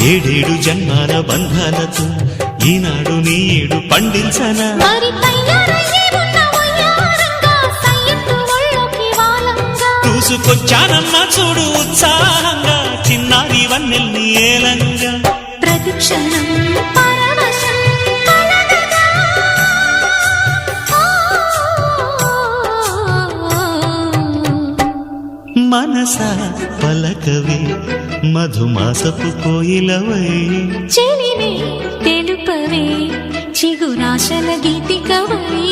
ఏడేడు జన్మాల బంధాలతో ఈనాడు నీ ఏడు పండించనా చూసుకొచ్చానమ్మా చూడు ఉత్సాహంగా చిన్నారి వన్నెల్ని ఏలంగా ప్రతిక్షణం మనసా పలకవే మధుమాసపు కోయిలవై చెలివే తెలుపవే చిగురాశల గీతికవై